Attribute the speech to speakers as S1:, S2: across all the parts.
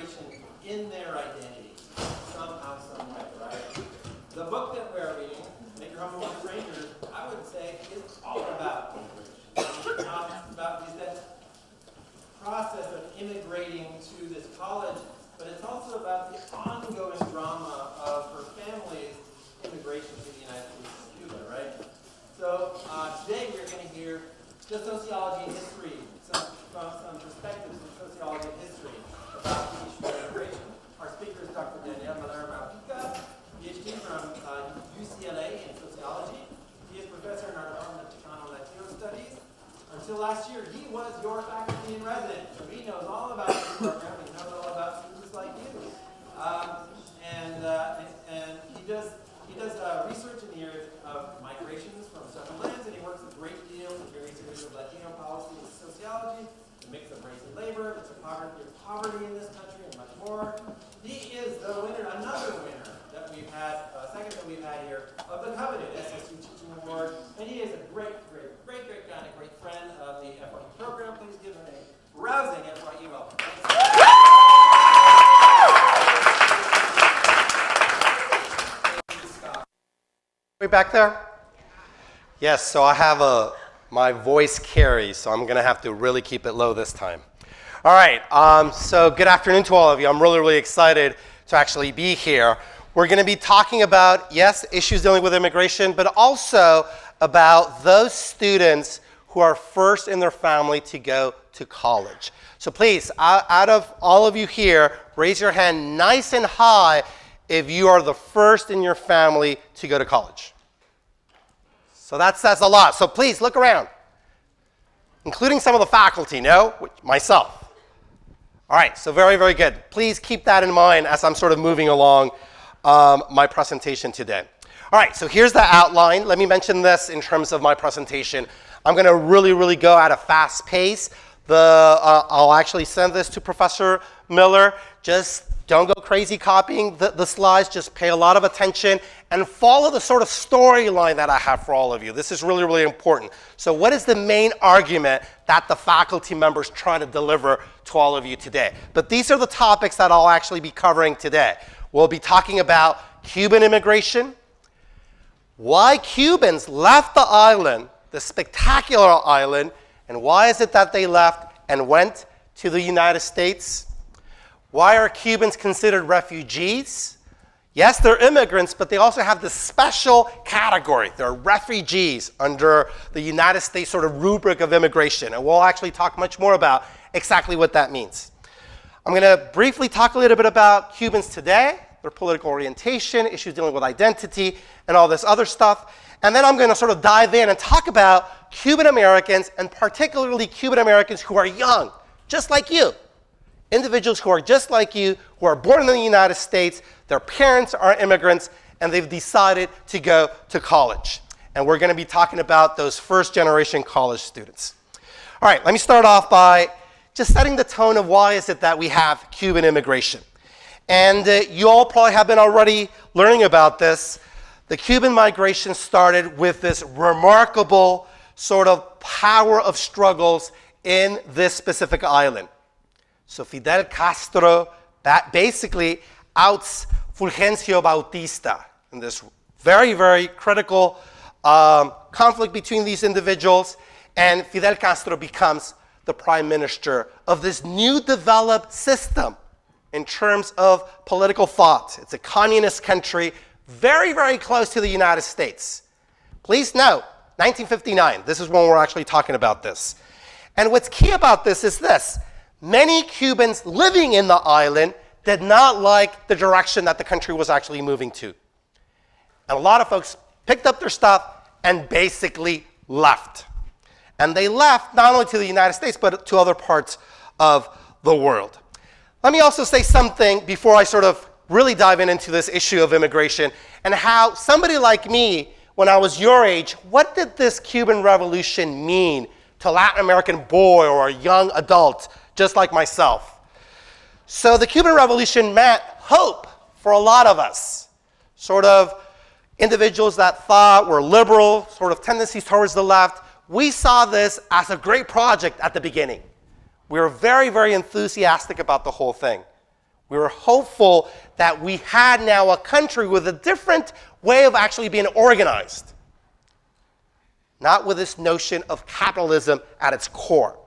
S1: immigration in their identity, somehow, some way, right? The book that we're reading, Make Your Home Among Strangers, I would say is all about immigration. About that process of immigrating to this college, but it's also about the ongoing drama of her family's immigration to the United States and Cuba, right? So today we're going to hear just sociology and history, some perspectives from sociology and history about the issue of immigration. Our speaker is Dr. Malpica, PhD from UCLA in sociology. He is professor in our Department of Chicano Latino Studies. Until last year, he was your faculty in residence, so he knows all about this program. He knows all about students like you. And he does research in the area of migrations from several lands, and he works a great deal in various areas of Latino policy and sociology, the mix of race and labor, the topography of poverty in this country, and much more. He is the winner, another winner that we've had, second that we've had here, of the coveted SSU Teaching Award, and he is a great guy and a great friend of the FYE program. Please give him a rousing FYE welcome.
S2: Way back there? Yes, so I have my voice carries, so I'm going to have to really keep it low this time. All right, so good afternoon to all of you. I'm really excited to actually be here. We're going to be talking about, yes, issues dealing with immigration, but also about those students who are first in their family to go to college. So please, out of all of you here, raise your hand nice and high if you are the first in your family to go to college. So that says a lot. So please look around, including some of the faculty, myself. All right, so very good. Please keep that in mind as I'm sort of moving along my presentation today. All right, so here's the outline. Let me mention this in terms of my presentation. I'm going to really go at a fast pace. I'll actually send this to Professor Miller. Just don't go crazy copying the slides. Just pay a lot of attention and follow the sort of storyline that I have for all of you. This is really important. So what is the main argument that the faculty members trying to deliver to all of you today? But these are the topics that I'll actually be covering today. We'll be talking about Cuban immigration, why Cubans left the island, the spectacular island, and why is it that they left and went to the United States? Why are Cubans considered refugees? Yes, they're immigrants, but they also have this special category. They're refugees under the United States sort of rubric of immigration, and we'll actually talk much more about exactly what that means. I'm going to briefly talk a little bit about Cubans today, their political orientation, issues dealing with identity, and all this other stuff. And then I'm going to sort of dive in and talk about Cuban Americans, and particularly Cuban Americans who are young, just like you. Individuals who are just like you, who are born in the United States, their parents are immigrants, and they've decided to go to college. And we're going to be talking about those first-generation college students. All right, let me start off by just setting the tone of why is it that we have Cuban immigration. And you all probably have been already learning about this. The Cuban migration started with this remarkable sort of power of struggles in this specific island. So Fidel Castro basically outs Fulgencio Bautista in this very critical conflict between these individuals, and Fidel Castro becomes the prime minister of this new developed system in terms of political thought. It's a communist country, very close to the United States. Please note, 1959, this is when we're actually talking about this. And what's key about this is this. Many Cubans living in the island did not like the direction that the country was actually moving to. And a lot of folks picked up their stuff and basically left. And they left not only to the United States, but to other parts of the world. Let me also say something before I sort of really dive into this issue of immigration and how somebody like me, when I was your age, what did this Cuban Revolution mean to a Latin American boy or a young adult just like myself? So the Cuban Revolution meant hope for a lot of us, sort of individuals that thought were liberal, sort of tendencies towards the left. We saw this as a great project at the beginning. We were very enthusiastic about the whole thing. We were hopeful that we had now a country with a different way of actually being organized, not with this notion of capitalism at its core.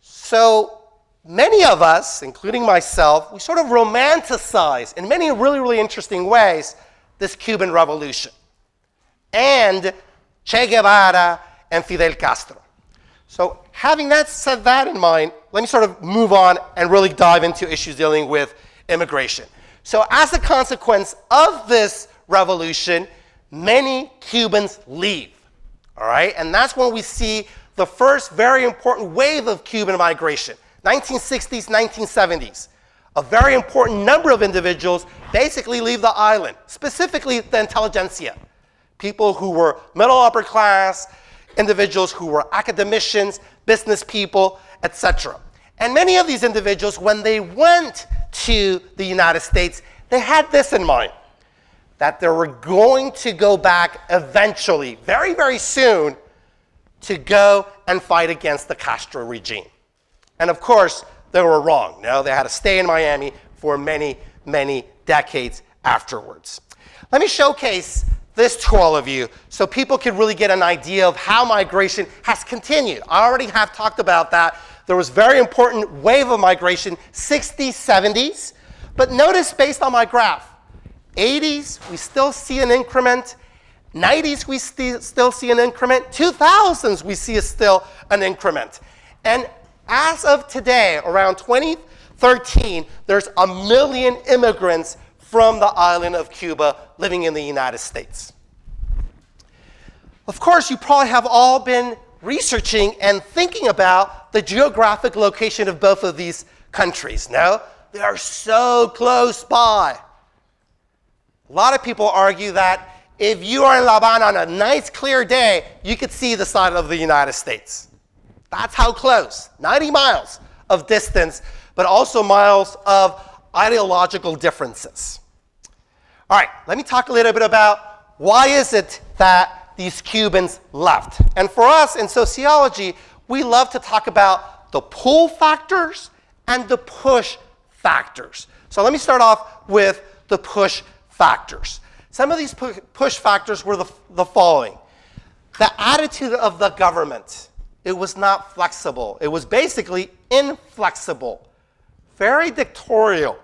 S2: So many of us, including myself, we sort of romanticize in many really, really interesting ways this Cuban Revolution and Che Guevara and Fidel Castro. So having said that in mind, let me sort of move on and really dive into issues dealing with immigration. So as a consequence of this revolution, many Cubans leave, all right? And that's when we see the first very important wave of Cuban migration, 1960s, 1970s. A very important number of individuals basically leave the island, specifically the intelligentsia, people who were middle upper class, individuals who were academicians, business people, etc. And many of these individuals, when they went to the United States, they had this in mind, that they were going to go back eventually, very, very soon, to go and fight against the Castro regime. And of course, they were wrong. No, they had to stay in Miami for many, many decades afterwards. Let me showcase this to all of you so people can really get an idea of how migration has continued. I already have talked about that. There was a very important wave of migration, 60s, 70s. But notice, based on my graph, 80s, we still see an increment. 90s, we still see an increment. 2000s, we see still an increment. And as of today, around 2013, there's 1 million immigrants from the island of Cuba living in the United States. Of course, you probably have all been researching and thinking about the geographic location of both of these countries. No, they are so close by. A lot of people argue that if you are in La Habana on a nice clear day, you could see the side of the United States. That's how close, 90 miles of distance, but also miles of ideological differences. All right, let me talk a little bit about why is it that these Cubans left. And for us in sociology, we love to talk about the pull factors and the push factors. So let me start off with the push factors. Some of these push factors were the following. The attitude of the government. It was not flexible. It was basically inflexible, very dictatorial.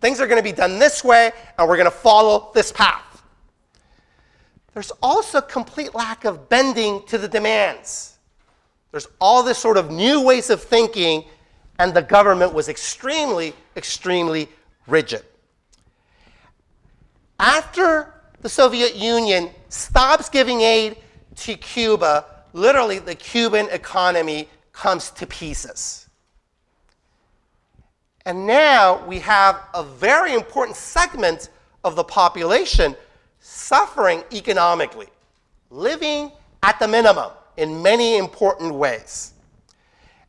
S2: Things are going to be done this way, and we're going to follow this path. There's also complete lack of bending to the demands. There's all this sort of new ways of thinking, and the government was extremely, extremely rigid. After the Soviet Union stops giving aid to Cuba, literally the Cuban economy comes to pieces. And now we have a very important segment of the population suffering economically, living at the minimum in many important ways.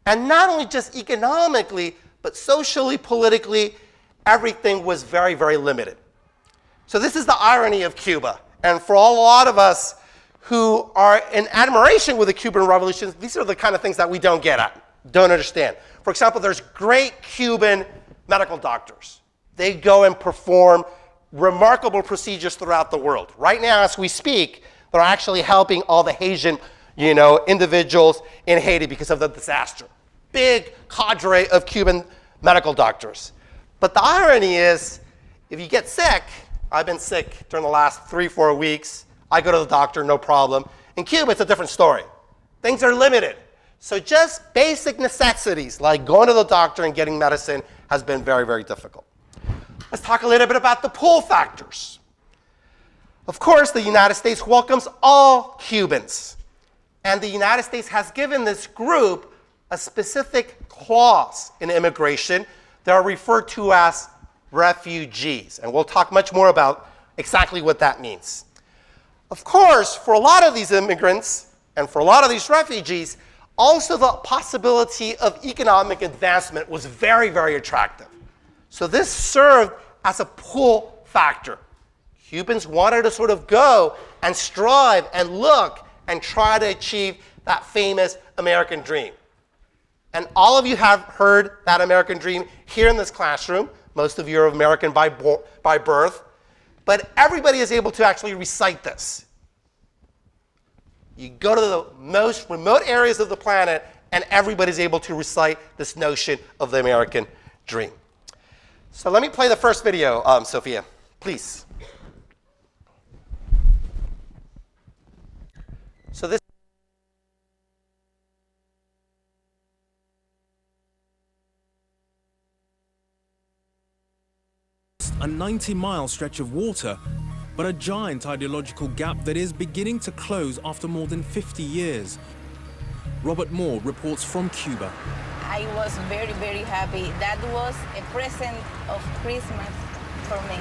S2: And not only just economically, but socially, politically, everything was very, very limited. So this is the irony of Cuba. And for a lot of us who are in admiration with the Cuban Revolution, these are the kind of things that we don't get at, don't understand. For example, there's great Cuban medical doctors. They go and perform remarkable procedures throughout the world. Right now, as we speak, they're actually helping all the Haitian, individuals in Haiti because of the disaster. Big cadre of Cuban medical doctors. But the irony is, if you get sick, I've been sick during the last 3-4 weeks, I go to the doctor, no problem. In Cuba, it's a different story. Things are limited. So just basic necessities like going to the doctor and getting medicine has been very, very difficult. Let's talk a little bit about the pull factors. Of course, the United States welcomes all Cubans. And the United States has given this group a specific clause in immigration. They are referred to as refugees. And we'll talk much more about exactly what that means. Of course, for a lot of these immigrants and for a lot of these refugees, also the possibility of economic advancement was very, very attractive. So this served as a pull factor. Cubans wanted to sort of go and strive and look and try to achieve that famous American dream. And all of you have heard that American dream here in this classroom. Most of you are American by birth. But everybody is able to actually recite this. You go to the most remote areas of the planet, and everybody's able to recite this notion of the American dream. So let me play the first video, Sophia, please. So this.
S3: A 90-mile stretch of water, but a giant ideological gap that is beginning to close after more than 50 years. Robert Moore reports from Cuba.
S4: I was very, very happy. That was a present of Christmas for me.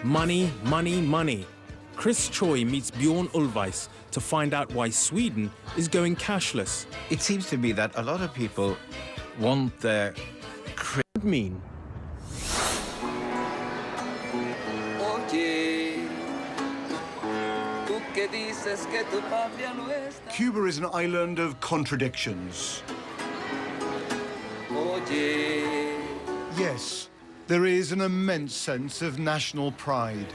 S3: Money, money, money. Chris Choi meets Bjorn Ulvaeus to find out why Sweden is going cashless.
S5: It seems to me that a lot of people want their
S3: Mean.
S6: Cuba is an island of contradictions. Yes, there is an immense sense of national pride.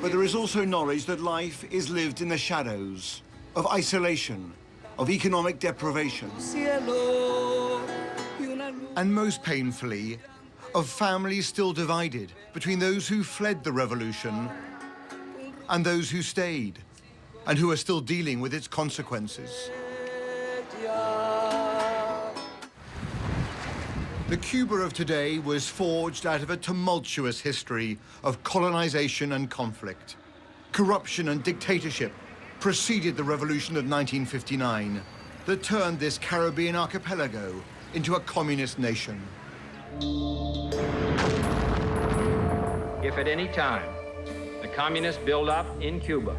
S6: But there is also knowledge that life is lived in the shadows of isolation, of economic deprivation, and most painfully, of families still divided between those who fled the revolution and those who stayed, and who are still dealing with its consequences. The Cuba of today was forged out of a tumultuous history of colonization and conflict. Corruption and dictatorship preceded the revolution of 1959 that turned this Caribbean archipelago into a communist nation.
S7: If at any time the communist buildup in Cuba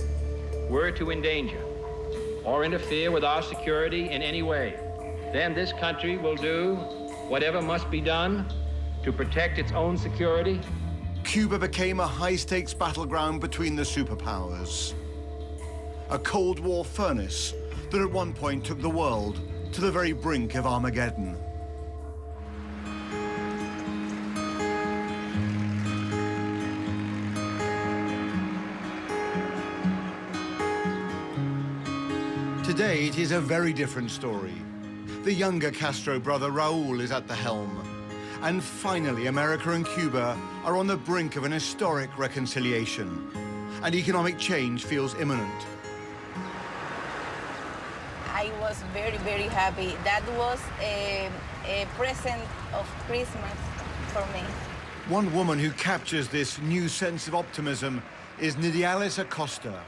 S7: were to endanger or interfere with our security in any way, then this country will do whatever must be done to protect its own security.
S6: Cuba became a high-stakes battleground between the superpowers. A Cold War furnace that at one point took the world to the very brink of Armageddon. Today, it is a very different story. The younger Castro brother Raul is at the helm. And finally, America and Cuba are on the brink of an historic reconciliation. And economic change feels imminent.
S4: I was very, very happy. That was a present of Christmas for me.
S6: One woman who captures this new sense of optimism is Nidialis Acosta,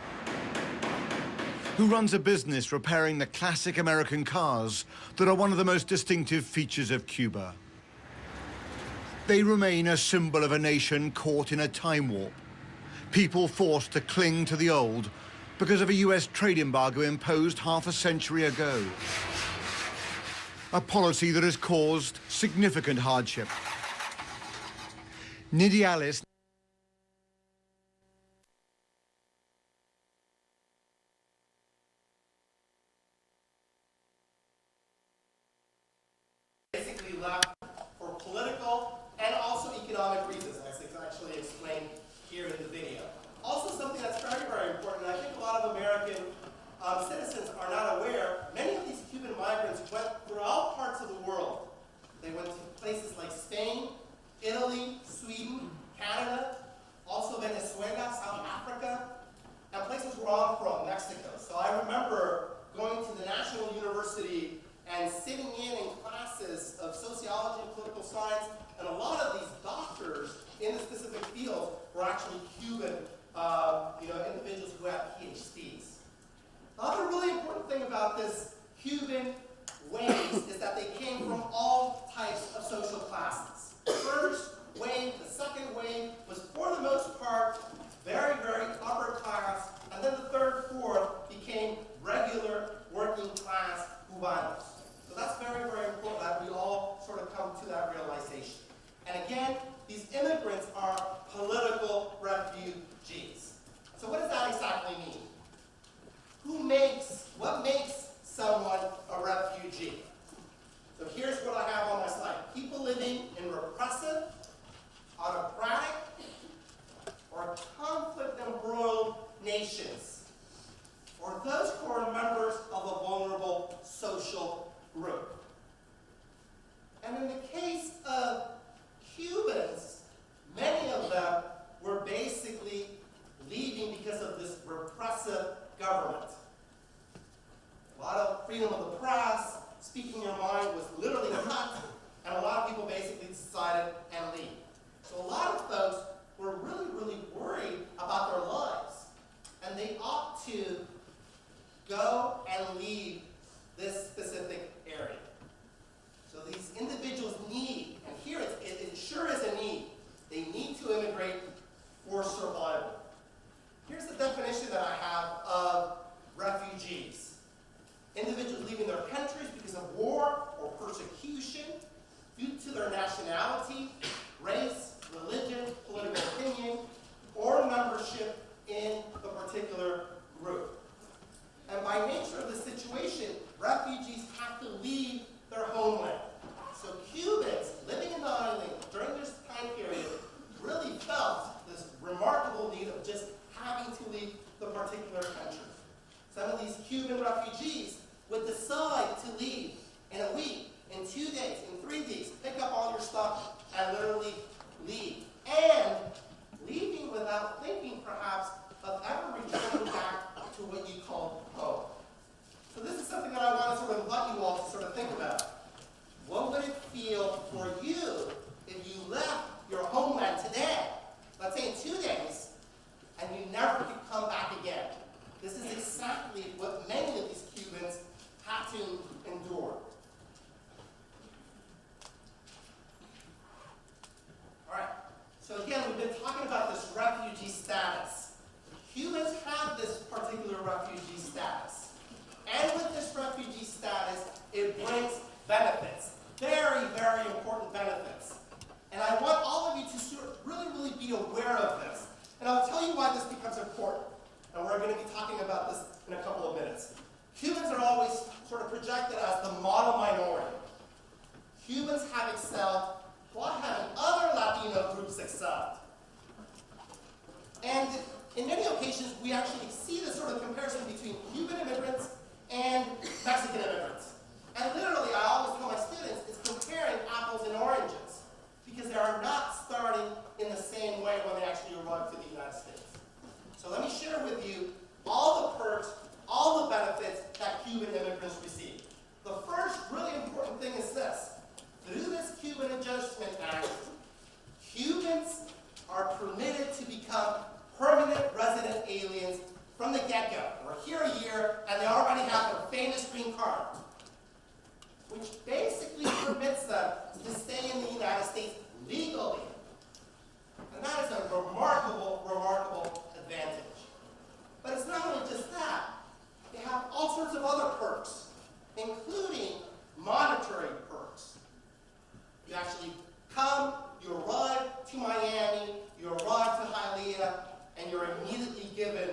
S6: who runs a business repairing the classic American cars that are one of the most distinctive features of Cuba. They remain a symbol of a nation caught in a time warp, people forced to cling to the old because of a US trade embargo imposed half a century ago. A policy that has caused significant hardship. Nidialis
S2: basically left for political and also economic reasons, as it's actually explained here in the video. Also something that's very, very important, and I think a lot of American citizens are not aware, many of these Cuban migrants went throughout parts of the world. They went to places like Spain, Italy, Sweden, Canada, also Venezuela, South Africa, and places where I'm from, Mexico. So I remember going to the National University and sitting in classes of sociology and political science, and a lot of these doctors in the specific field were actually Cuban individuals who had PhDs. The other really important thing about this Cuban waves is that they came from all types of social classes. The first wave, the second wave was for the most part very, very upper class, and then the third, fourth became regular working class Cubanos. So that's very, very important that we all sort of come to that realization. And again, these immigrants are political refugees. So what does that exactly mean? what makes someone a refugee? So here's what I have on my slide. People living in repressive, autocratic, or conflict-embroiled nations, or those who are members of a vulnerable social group. And in the case of Cubans, many of them were basically leaving because of this repressive government. A lot of freedom of the press, speaking your mind was literally cut, and a lot of people basically decided and leave. So a lot of folks were really, really worried about their lives, and they opt to go and leave this specific area. So these individuals need, and here it sure is a need, they need to immigrate for survival. Here's the definition that I have of refugees. Individuals leaving their countries because of war or persecution due to their nationality, race, religion, political opinion, or membership in a particular group. And by nature of the situation, refugees have to leave their homeland. So Cubans living in the island during this time period really felt this remarkable need of just having to leave the particular country. Some of these Cuban refugees would decide to leave in a week, in 2 days, in 3 days, pick up all your stuff and literally leave. And leaving without thinking perhaps of ever returning back to what you call home. So this is something that I want to sort of invite you all to sort of think about. What would it feel for you if you left your homeland today, let's say in 2 days, and you never could come back again? This is exactly what many of these Cubans had to endure. All right, so again, we've been talking about this refugee status. Cubans have this particular refugee status. And with this refugee status, it brings benefits. Very, very important benefits. And I want all of you to sort of really, really be aware of this. And I'll tell you why this becomes important. And we're going to be talking about this in a couple of minutes. Cubans are always sort of projected as the model minority. Cubans have excelled while having other Latino groups excelled. And in many occasions, we actually see this sort of comparison between Cuban immigrants and Mexican immigrants. And literally, I always tell my students, it's comparing apples and oranges, because they are not starting in the same way when they actually arrive to the United States. So let me share with you all the perks, all the benefits that Cuban immigrants receive. The first really important thing is this. Through this Cuban Adjustment Act, Cubans are permitted to become permanent resident aliens from the get-go. We're here a year, and they already have their famous green card, which basically permits them to stay in the United States legally. And that is a remarkable, remarkable advantage. But it's not only just that. They have all sorts of other perks, including monetary perks. You actually come, you arrive to Miami, you arrive to Hialeah, and you're immediately given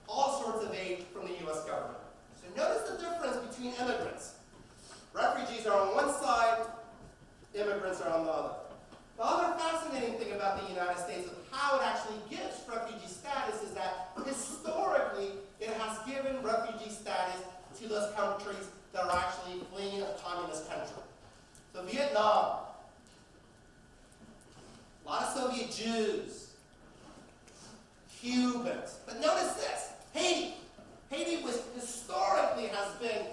S2: all sorts of aid from the U.S. government. So notice the difference between immigrants. Refugees are on one side, immigrants are on the other. The other fascinating thing about the United States of how it actually gives refugee status is that historically it has given refugee status to those countries that are actually fleeing a communist country. So Vietnam, a lot of Soviet Jews, Cubans. But notice this, Haiti. Haiti was historically has been,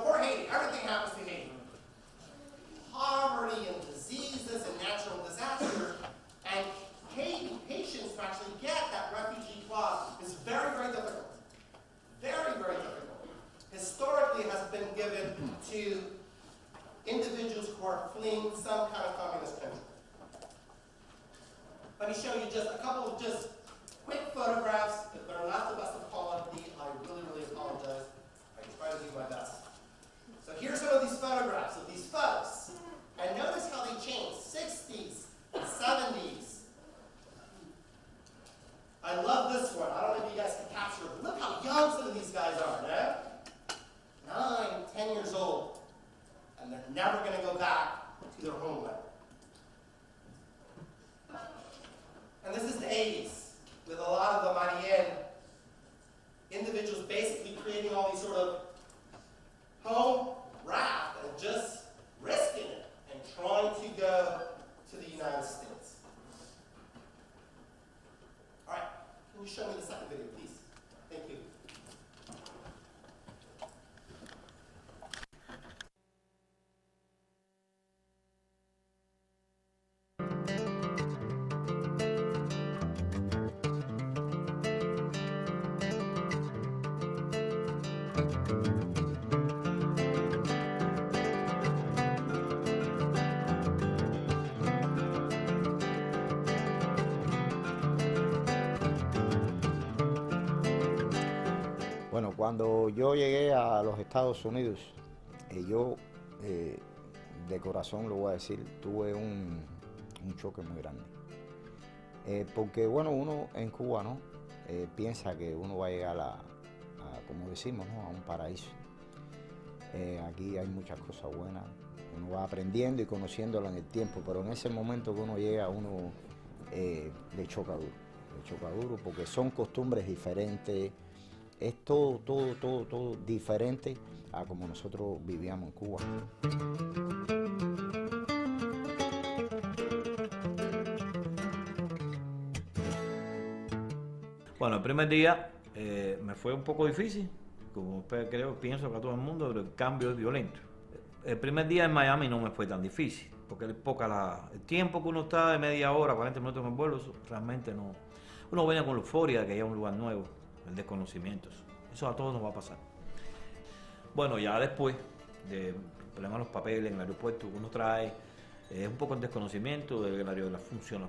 S2: poor Haiti, everything happens to Haiti. Poverty and diseases and natural disasters, and Haitians to actually get that refugee clause is very, very difficult. Very, very difficult. Historically, it has been given to individuals who are fleeing some kind of communist country. Let me show you just a couple of just quick photographs. If they're not the best of quality, I really, really apologize. I can try to do my best. So here's some of these photographs of these folks. And notice how they change, 60s, 70s. I love this one. I don't know if you guys can capture it. Look how young some of 10 years old, and they're never going to go back to their homeland. And this is the 80s, with a lot of the Marien individuals basically creating all these sort of home raft and just risking it and trying to go to the United States. All right, can you show me the second video, please? Thank you.
S8: Bueno, cuando yo llegué a los Estados Unidos, yo de corazón lo voy a decir, tuve un choque muy grande. Porque bueno, uno en Cuba, ¿no? Piensa que uno va a llegar a como decimos, ¿no? A un paraíso. Aquí hay muchas cosas buenas, uno va aprendiendo y conociéndolo en el tiempo, pero en ese momento que uno llega, uno le choca duro, porque son costumbres diferentes. Es todo diferente a como nosotros vivíamos en Cuba.
S9: Bueno, el primer día me fue un poco difícil, como pienso que a todo el mundo, pero el cambio es violento. El primer día en Miami no me fue tan difícil, porque es poca el tiempo que uno está de media hora, 40 minutos en el vuelo, realmente no. Uno viene con la euforia de que hay un lugar nuevo, el desconocimiento. Eso a todos nos va a pasar. Bueno, ya después de problemas los papeles en el aeropuerto, uno trae un poco el desconocimiento de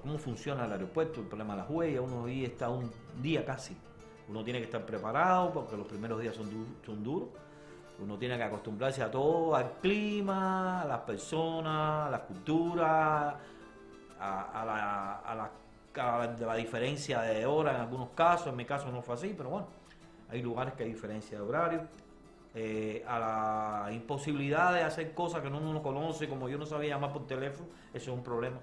S9: cómo funciona el aeropuerto, el problema de las huellas. Uno ahí está un día casi. Uno tiene que estar preparado porque los primeros días son duros. Uno tiene que acostumbrarse a todo, al clima, a las personas, a la cultura, a la diferencia de hora en algunos casos. En mi caso no fue así, pero bueno, hay lugares que hay diferencia de horario. A la imposibilidad de hacer cosas que uno no conoce, como yo no sabía llamar por teléfono, eso es un problema.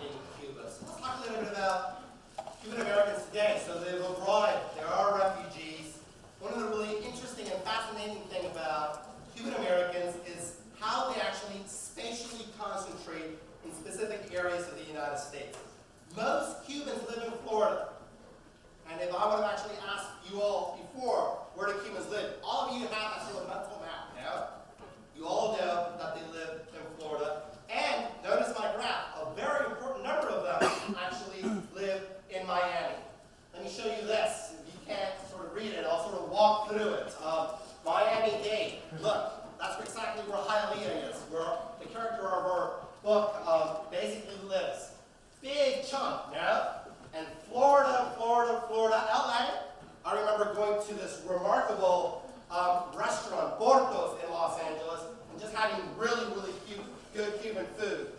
S2: In Cuba. So let's talk a little bit about Cuban Americans today. So they've arrived, there are refugees. One of the really interesting and fascinating things about Cuban Americans is how they actually spatially concentrate in specific areas of the United States. Most Cubans live in Florida. And if I would have actually asked you all before, where do Cubans live? All of you have that sort of mental map, you know? You all know that they live in Florida. And notice my graph, a very important number of them actually live in Miami. Let me show you this. If you can't sort of read it, I'll sort of walk through it. Miami-Dade, look, that's exactly where Hialeah is, where the character of our book basically lives. Big chunk, no? And Florida, LA. I remember going to this remarkable restaurant, Portos, in Los Angeles, and just having really good Cuban food.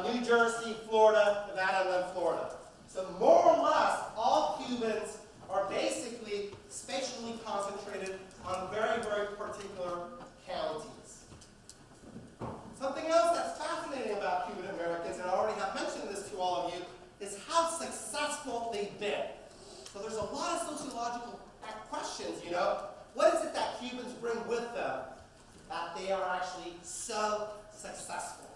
S2: New Jersey, Florida, Nevada, and then Florida. So more or less, all Cubans are basically spatially concentrated on very particular counties. Something else that's fascinating about Cuban Americans, and I already have mentioned this to all of you, is how successful they've been. So there's a lot of sociological questions, you know. What is it that Cubans bring with them that they are actually so successful?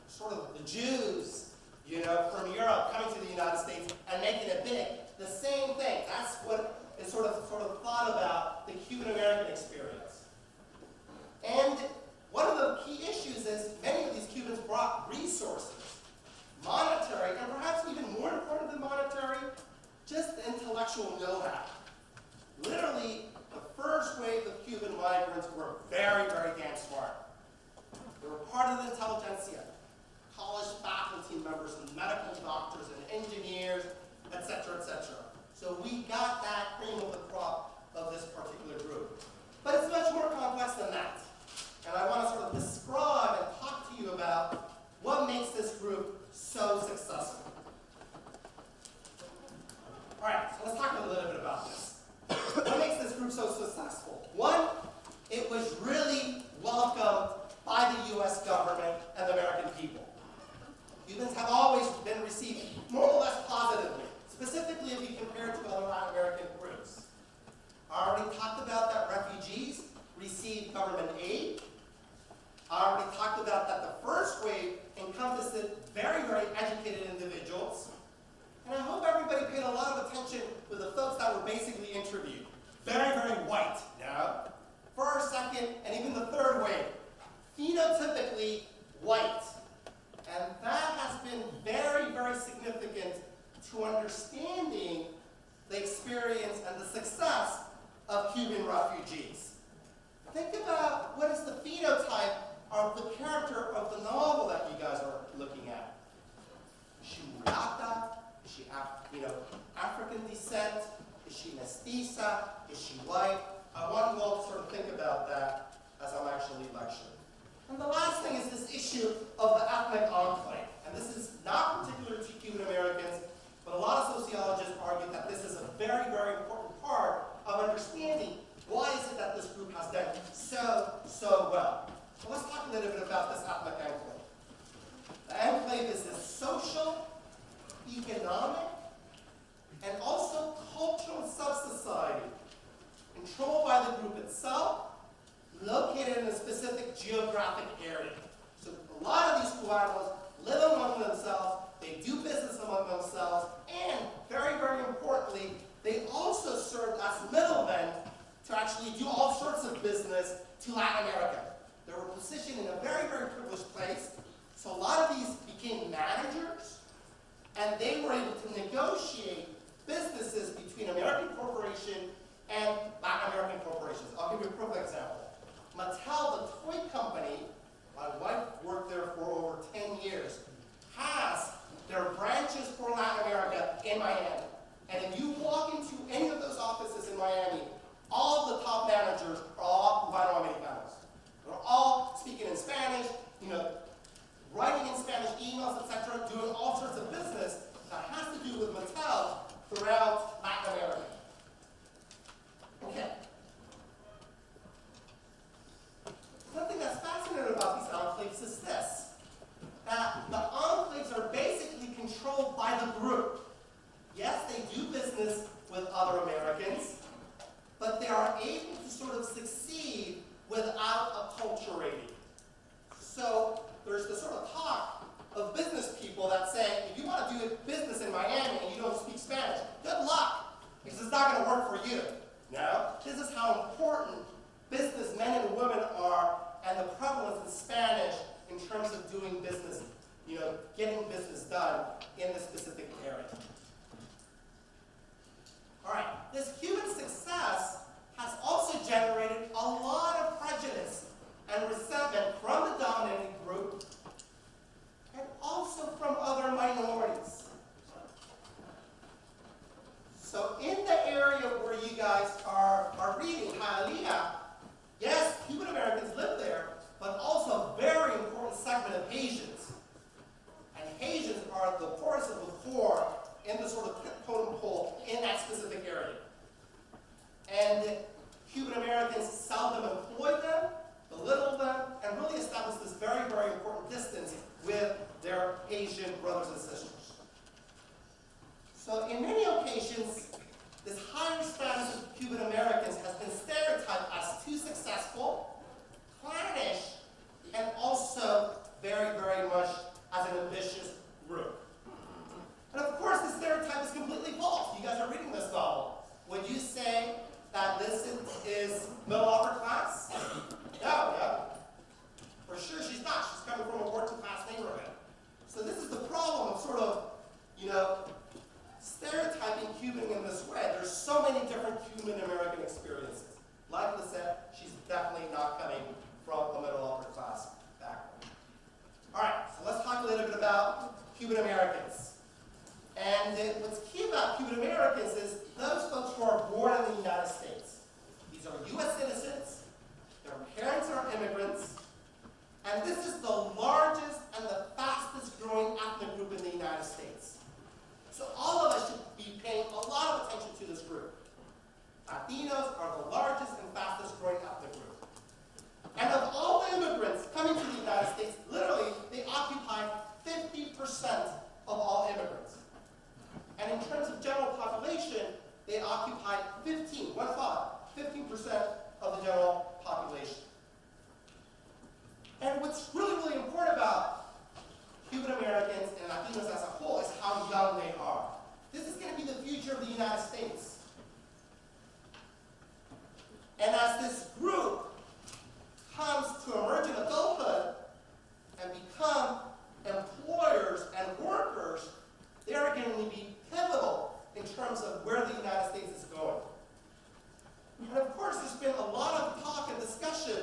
S2: Sort of the Jews, you know, from Europe coming to the United States and making it big. The same thing. That's what is sort of thought about the Cuban American experience. And one of the key issues is many of these Cubans brought resources, monetary, and perhaps even more important than monetary, just intellectual know-how. Literally, the first wave of Cuban migrants were very damn smart. They were part of the intelligentsia, college faculty members and medical doctors and engineers, etc. So we got that cream of the crop of this particular group. But it's much more complex than that. And I want to sort of describe and talk to you about what makes this group so successful? All right, so let's talk a little bit about this. What makes this group so successful? One, it was really welcomed by the U.S. government and the American people. Cubans have always been received more or less positively, specifically if you compare it to other Latin American groups. I already talked about that refugees received government aid. I already talked about that the first wave encompassed very, very educated individuals. And I hope everybody paid a lot of attention to the folks that were basically interviewed. Very, very white. Now, first, second, and even the third wave, phenotypically white. And that has been very, very significant to understanding the experience and the success of Cuban refugees. Think about what is the phenotype of the character of the novel that you guys are looking at. Is she mulata? Is she African descent? Is she mestiza? Is she white? I want you all to sort of think about that as I'm actually lecturing. And the last thing is this issue of the ethnic enclave. And this is not particular to Cuban Americans, but a lot of sociologists argue that this is a very, very important part of understanding why is it that this group has done so well. So let's talk a little bit about this ethnic enclave. The enclave is this social, economic, and also cultural sub-society controlled by the group itself, located in a specific geographic area. So a lot of these Cubanos live among themselves, they do business among themselves, and very, very importantly, they also serve as middlemen to actually do all sorts of business to Latin America. They were positioned in a very, very privileged place, so a lot of these became managers, and they were able to negotiate businesses between American corporation and Latin American corporations. I'll give you a perfect example. Mattel, the toy company, my wife worked there for over 10 years, has their branches for Latin America in Miami. And if you walk into any of those offices in Miami, all of the top managers are all Cubano-Americanos. They're all speaking in Spanish, writing in Spanish emails, etc., doing all sorts of business that has to do with Mattel throughout Latin America. Okay. Something that's fascinating about these enclaves is this, that the enclaves are basically controlled by the group. Yes, they do business with other Americans, but they are able to sort of succeed without acculturating. So there's this sort of talk of business people that say, if you want to do business in Miami and you don't speak Spanish, good luck, because it's not going to work for you. No, this is how important businessmen and women are, and the prevalence of Spanish in terms of doing business, getting business done in this specific area. All right, this Cuban success has also generated a lot of prejudice and resentment from the dominating group and also from other minorities. So in the area where you guys are reading, Hialeah, yes, Cuban Americans live there, but also a very important segment of Haitians. And Haitians are the poorest of the poor in the sort of totem pole in that specific area. And Cuban Americans seldom employ them, belittle them, and really establish this very, very important distance with their Asian brothers and sisters. So in many occasions, this higher status of Cuban Americans has been stereotyped as too successful, clannish, and also very, very much as an ambitious group. And of course, the stereotype is completely false. You guys are reading this novel. Would you say that this is middle upper class? No. For sure she's not. She's coming from a working class neighborhood. So this is the problem of sort of, stereotyping Cuban in this way. There's so many different Cuban American experiences. Like Lisette, she's definitely not coming from a middle upper class background. All right, so let's talk a little bit about Cuban Americans. And what's key about Cuban Americans is those folks who are born in the United States. These are U.S. citizens, their parents are immigrants, and this is the largest and the fastest growing ethnic group going to be pivotal in terms of where the United States is going. And of course, there's been a lot of talk and discussion,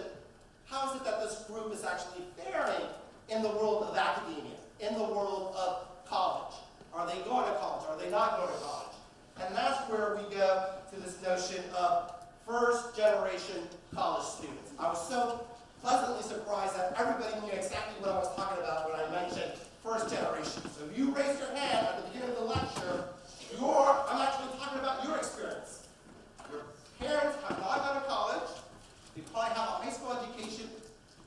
S2: how is it that this group is actually faring in the world of academia, in the world of college? Are they going to college? Are they not going to college? And that's where we go to this notion of first-generation college students. I was so pleasantly surprised that everybody knew exactly what I was talking about when I mentioned first generation. So if you raise your hand at the beginning of the lecture, I'm actually talking about your experience. Your parents have not gone to college. You probably have a high school education,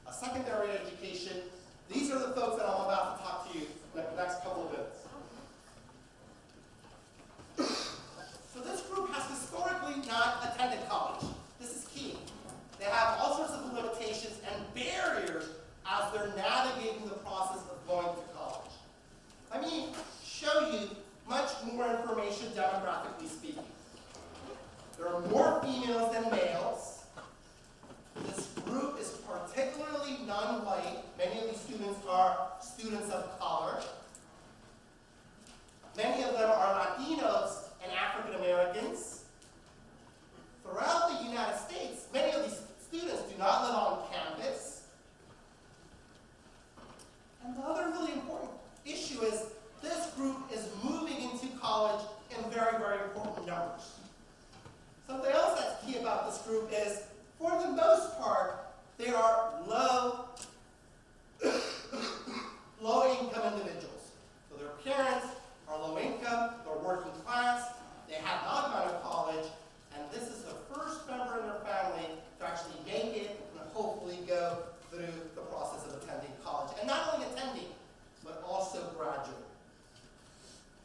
S2: a secondary education. These are the folks that I'm about to talk to you in the next couple of minutes. So this group has historically not attended college. This is key. They have all sorts of limitations and barriers as they're navigating the process of going to college. Let me show you much more information demographically speaking. There are more females than males. This group is particularly non-white. Many of these students are students of color. Many of them are Latinos and African Americans. Throughout the United States, many of these students do not live on campus. And the other really important issue is this group is moving into college in very, very important numbers. Something else that's key about this group is, for the most part, they are low-income individuals. So their parents are low income, they're working class, they have not gone to college, and this is the first member in their family to actually make it and hopefully go through the process of attending college. And not only attending, but also graduating.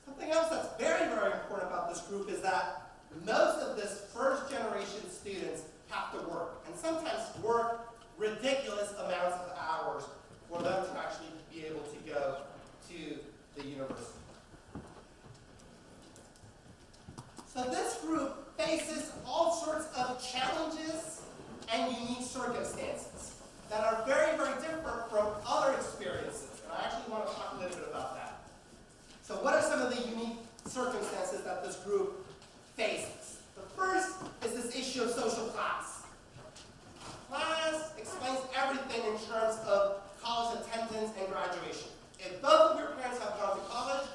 S2: Something else that's very, very important about this group is that most of this first generation students have to work, and sometimes work ridiculous amounts of hours for them to actually be able to go to the university. So this group faces all sorts of challenges and unique circumstances that are very, very different from other experiences. And I actually want to talk a little bit about that. So what are some of the unique circumstances that this group faces? The first is this issue of social class. Class explains everything in terms of college attendance and graduation. If both of your parents have gone to college,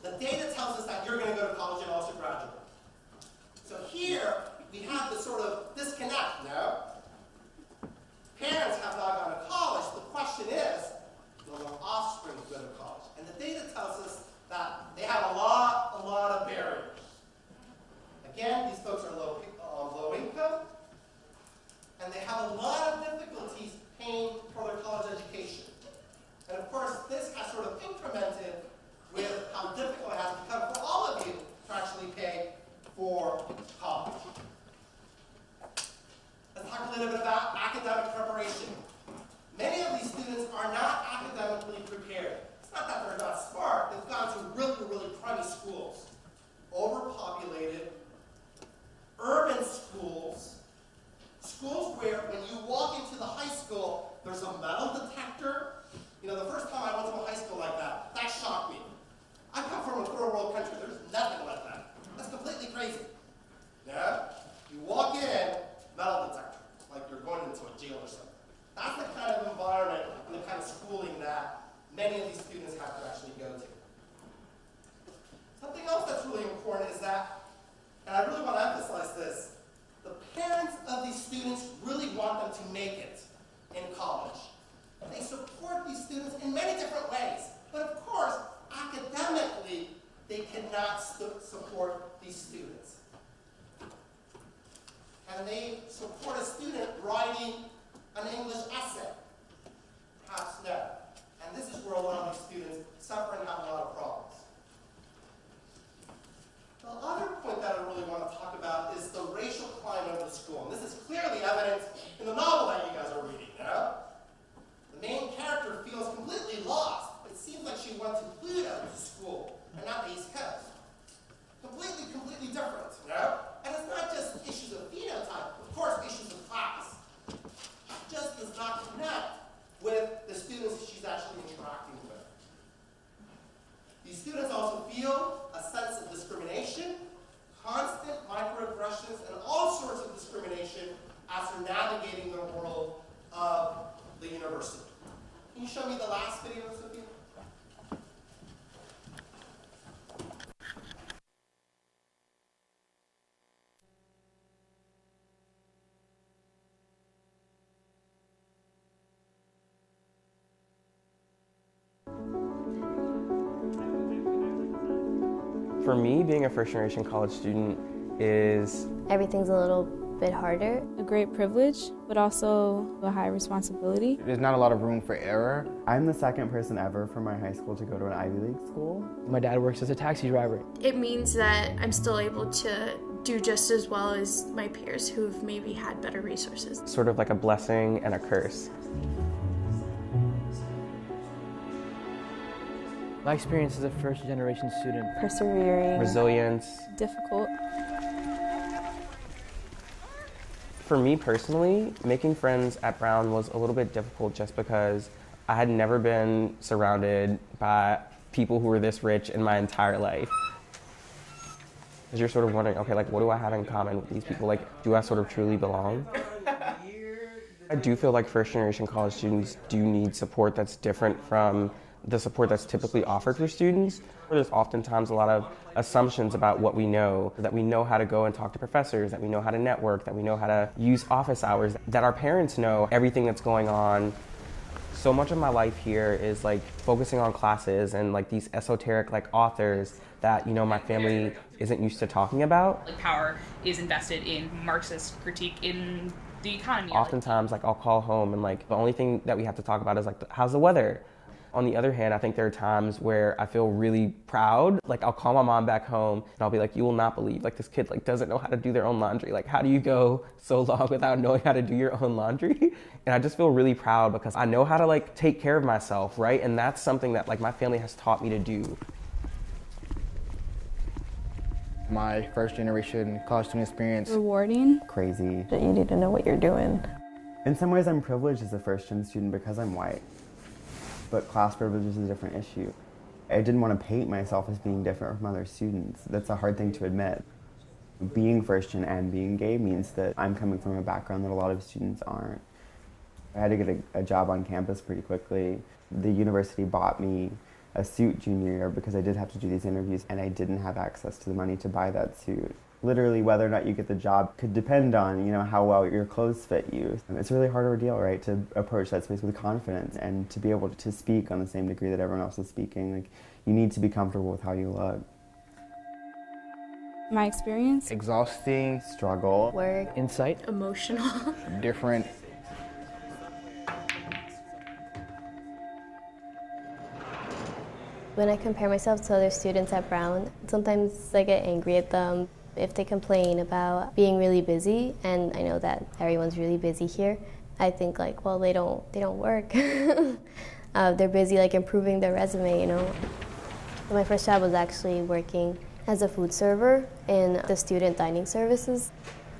S2: the data tells us that you're going to go to college and also graduate. So here, we have this sort of disconnect, no? Parents have not gone to college. The question is, will their offspring go to college? And the data tells us that they have a lot of barriers. Again, these folks are low income, and they have a lot of difficulties paying for their college education. And of course, this has sort of incremented with how difficult it has become for all of you to actually pay for college. Let's talk a little bit about academic preparation. Many of these students are not academically prepared. It's not that they're not smart. They've gone to really, really crummy schools. Overpopulated, urban schools, schools where when you walk into the high school, there's a metal detector. You know, the first time I went to a high school like that shocked me. I come from a third world country. There's nothing like that. That's completely crazy. Yeah? You walk in, metal detector, like you're going into a jail or something. That's the kind of environment and the kind of schooling that many of these students have to actually go to. Something else that's really important is that, and I really want to emphasize this, the parents of these students really want them to make it in college. They support these students in many different ways. But of course, academically, they cannot support these students. Can they support a student writing an English essay? Perhaps no. And this is where a lot of these students suffer and have a lot of problems. The other point that I really want to talk about is the racial climate of the school. And this is clearly evident in the novel that you guys are reading, you know? The main character feels completely lost. It seems like she went to Pluto to school and not the East Coast. Completely different, you know? And it's not just issues of phenotype. Of course,
S10: For me, being a first-generation college student is...
S11: Everything's a little bit harder.
S12: A great privilege, but also a high responsibility.
S13: There's not a lot of room for error. I'm the second person ever from my high school to go to an Ivy League school.
S14: My dad works as a taxi driver.
S15: It means that I'm still able to do just as well as my peers who've maybe had better resources.
S10: Sort of like a blessing and a curse.
S14: My experience as a first-generation student.
S12: Persevering.
S10: Resilience.
S12: Difficult.
S10: For me personally, making friends at Brown was a little bit difficult just because I had never been surrounded by people who were this rich in my entire life. Because you're sort of wondering, okay, like, what do I have in common with these people? Like, do I sort of truly belong? I do feel like first-generation college students do need support that's different from the support that's typically offered for students. There's oftentimes a lot of assumptions about what we know, that we know how to go and talk to professors, that we know how to network, that we know how to use office hours, that our parents know everything that's going on. So much of my life here is like focusing on classes and like these esoteric like authors that, you know, my family isn't used to talking about.
S16: Like power is invested in Marxist critique in the economy.
S10: Oftentimes like I'll call home and like the only thing that we have to talk about is like how's the weather? On the other hand, I think there are times where I feel really proud. Like I'll call my mom back home and I'll be like, you will not believe, like this kid like doesn't know how to do their own laundry. Like how do you go so long without knowing how to do your own laundry? And I just feel really proud because I know how to like take care of myself, right? And that's something that like my family has taught me to do.
S13: My first generation college student experience.
S12: Rewarding.
S13: Crazy.
S11: That you need to know what you're doing.
S13: In some ways I'm privileged as a first gen student because I'm white. But class privilege is a different issue. I didn't want to paint myself as being different from other students. That's a hard thing to admit. Being first gen and being gay means that I'm coming from a background that a lot of students aren't. I had to get a job on campus pretty quickly. The university bought me a suit junior year because I did have to do these interviews and I didn't have access to the money to buy that suit. Literally, whether or not you get the job could depend on, you know, how well your clothes fit you. It's a really hard ordeal, right, to approach that space with confidence and to be able to speak on the same degree that everyone else is speaking. Like, you need to be comfortable with how you look.
S12: My experience?
S13: Exhausting, struggle,
S11: work,
S14: insight,
S15: emotional,
S13: different.
S11: When I compare myself to other students at Brown, sometimes I get angry at them. If they complain about being really busy, and I know that everyone's really busy here, I think like, well, they don't work. They're busy like improving their resume, you know. My first job was actually working as a food server in the student dining services.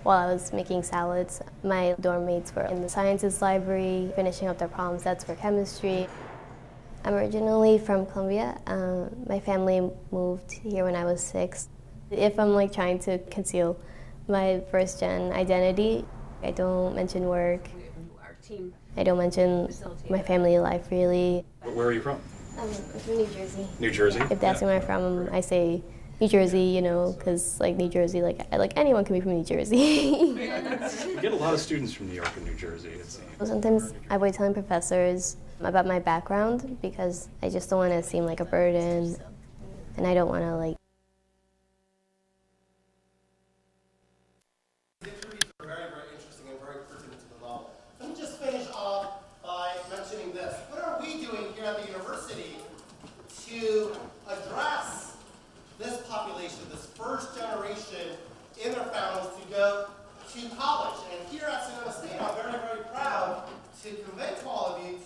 S11: While I was making salads, my dorm mates were in the sciences library, finishing up their problem sets for chemistry. I'm originally from Colombia. My family moved here when I was 6. If I'm like trying to conceal my first gen identity, I don't mention work. I don't mention my family life really.
S17: Where are you from?
S11: I'm from New Jersey.
S17: New Jersey?
S11: If they ask me where I'm from, I say New Jersey, you know, because like New Jersey, like anyone can be from New Jersey.
S17: We get a lot of students from New York and New Jersey, it seems.
S11: Sometimes I avoid telling professors about my background because I just don't want to seem like a burden, and I don't want to like.
S2: Very, very interesting and very pertinent to the law. Let me just finish off by mentioning this. What are we doing here at the university to address this population, this first generation in their families to go to college? And here at Sonoma State, I'm very, very proud to convey to all of you,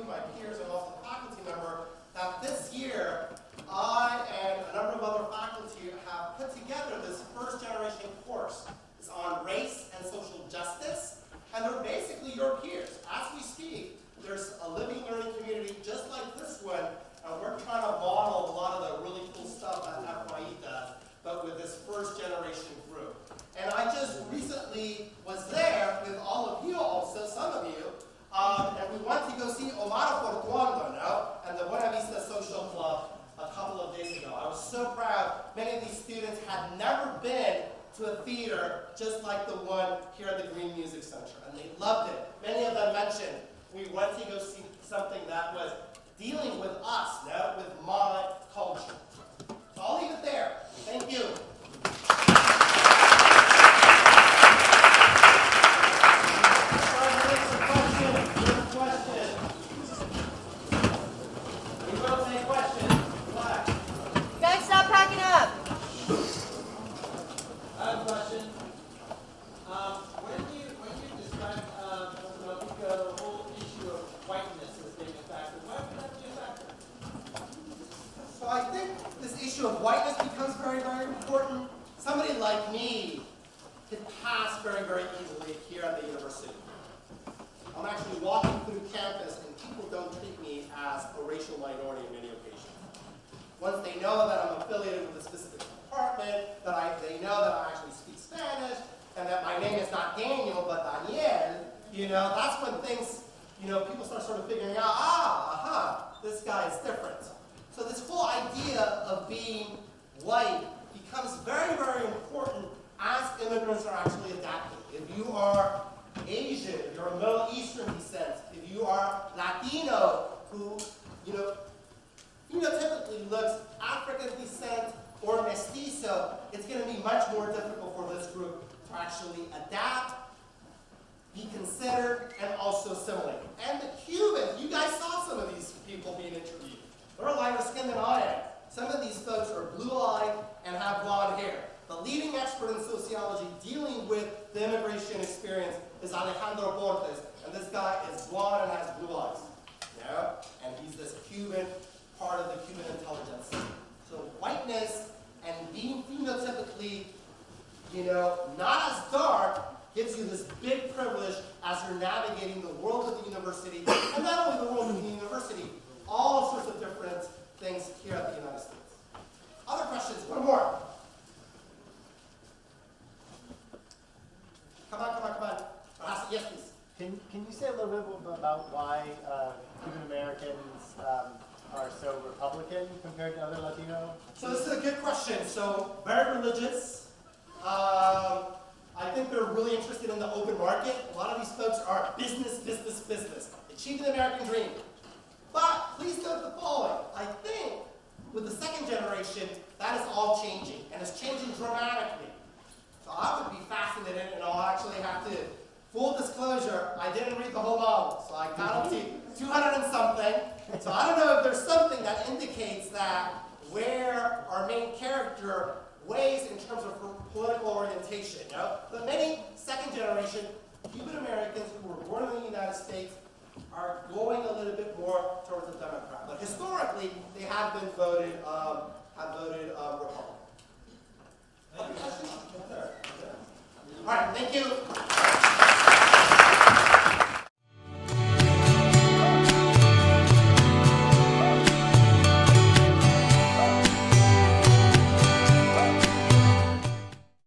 S2: my peers, and also the faculty member, that this year I and a number of other faculty have put together this first generation course. It's on race and social justice, and they're basically your peers. As we speak, there's a living learning community just like this one, and we're trying to model a lot of the really cool stuff that FYE does, but with this first generation group. And I just recently was there with all of you also, some of you, and we went to go see Omar Portuondo now, and the Buena Vista Social Club a couple of days ago. I was so proud. Many of these students had never been to a theater just like the one here at the Green Music Center, and they loved it. Many of them mentioned we went to go see something that was dealing with us, with my culture. So I'll leave it there. issue of whiteness becomes very, very important. Somebody like me can pass very, very easily here at the university. I'm actually walking through campus and people don't treat me as a racial minority in many occasions. Once they know that I'm affiliated with a specific department, that they know that I actually speak Spanish, and that my name is not Daniel but Daniel, that's when things, people start sort of figuring out, this guy is different. So this whole idea of being white becomes very, very important as immigrants are actually adapting. If you are Asian, if you're of Middle Eastern descent, if you are Latino, who, phenotypically looks African descent or mestizo, it's going to be much more difficult for this group to actually adapt, be considered, and also assimilate. And the Cubans, you guys saw some of these people being interviewed. They're lighter skinned than I am. Some of these folks are blue-eyed and have blonde hair. The leading expert in sociology dealing with the immigration experience is Alejandro Borges, and this guy is blonde and has blue eyes. And he's this Cuban, part of the Cuban intelligence. So whiteness and being phenotypically, not as dark gives you this big privilege as you're navigating the world of the university, and not only the world of the university, all sorts of different things here at the United States. Other questions? One more. Come on. Yes, please.
S18: Can you say a little bit about why Cuban Americans are so Republican compared to other Latino?
S2: So this is a good question. So very religious. I think they're really interested in the open market. A lot of these folks are business, achieving the American dream. But please note the following. I think with the second generation, that is all changing, and it's changing dramatically. So I would be fascinated, and I'll actually have to, full disclosure, I didn't read the whole novel, so I counted 200 and something. So I don't know if there's something that indicates that where our main character weighs in terms of political orientation. But many second generation Cuban Americans who were born in the United States are going a little bit more towards the Democrat. But historically, they have been voted Republican. All right, thank you.